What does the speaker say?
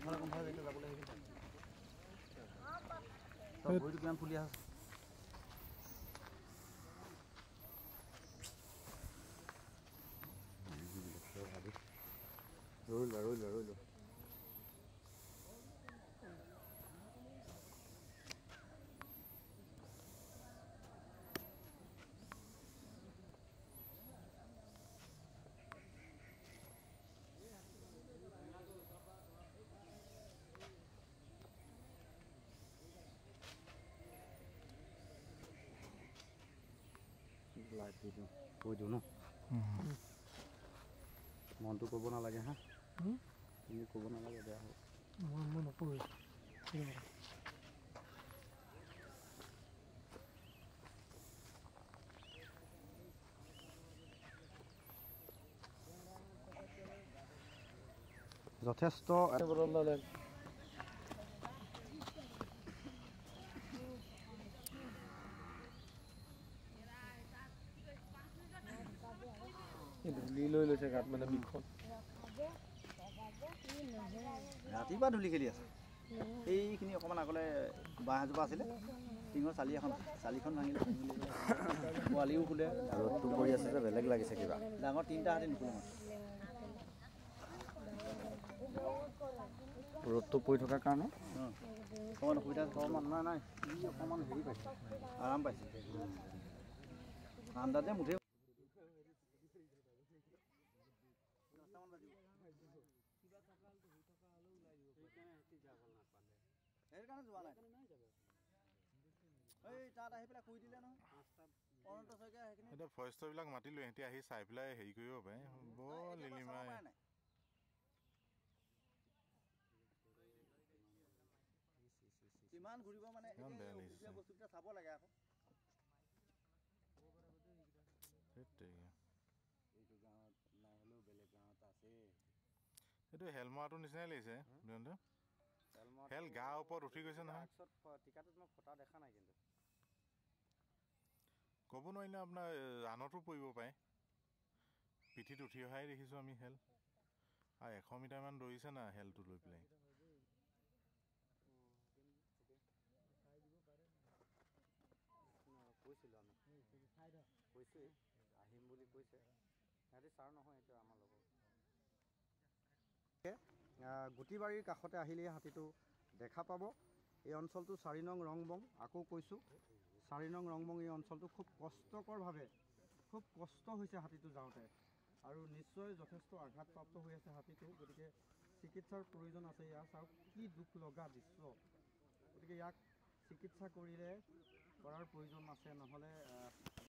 কোনফালে যাইতে যাবলৈ আহিছিল ভৰিটো কিমান ফুলি আছে ৰৈ লো লাইট দি দিওঁ কৈ দিওঁ ন মনটো ক'ব নালাগে হা তুমি ক'ব নালাগে বেয়া হ'ব মই নকৰোঁ যথেষ্ট ধূলি লৈ লৈছে গাত মানে বিষখন ৰাতিপুৱা ধূলি খেলি আছে এইখিনি অকণমান আগলৈ বাঁহ এজোপা আছিলে টিঙৰ চালিখন ভাঙিলে পোৱালিও শুলে ৰ'দটো পৰি আছে যে বেলেগ লাগিছে কিবা ডাঙৰ 3টা হাতী নুশুলে ৰ'দটো পৰি থকাৰ কাৰণে অকণমান অসুবিধা অকণমান নাই অকণমান হেৰি পাইছে আৰাম পাইছে ঠাণ্ডাতে মুঠে ফৰেষ্টৰবিলাক মাতিলো সিহঁতি আহি চাই পেলাই হেৰি কৰিব পাৰে বৰ লিলিমাই কিমান ঘূৰিব মানে বস্তুকেইটা চাব লাগে আকৌ এইটো গাঁৱত নাই হ'লেও বেলেগ গাঁৱত আছে এইটো হেলমাৰটো নিচিনাই লাগিছে হেল গাৰ ওপৰত উঠি গৈছে নহয় টিকাটোত মই ফটা দেখা নাই কিন্তু ক'ব নোৱাৰি ন আপোনাৰ আনতো পৰিব পাৰে পিঠিত উঠি অহাই দেখিছোঁ আমি হেল আৰু 100 মিটাৰমান দৌৰিছে না হেলটো লৈ পেলাই কৈছিলোঁ আমি কৈছে আহিম বুলি কৈছে সিহঁতি ছাৰ নহয় এতিয়া আমাৰ লগত গুটিবাৰীৰ কাষতে আহিলে হাতীটো দেখা পাব এই অঞ্চলটো 4 নং ৰংবং আকৌ কৈছোঁ 4 নং ৰংবং এই অঞ্চলটো খুব কষ্টকৰভাৱে খুব কষ্ট হৈছে হাতীটো যাওঁতে আৰু নিশ্চয় যথেষ্ট আঘাতপ্ৰাপ্ত হৈ আছে হাতীটো গতিকে চিকিৎসাৰ প্ৰয়োজন আছে ইয়াৰ চাওক কি দুখ লগা দৃশ্য গতিকে ইয়াক চিকিৎসা কৰাৰ প্ৰয়োজন আছে নহ'লে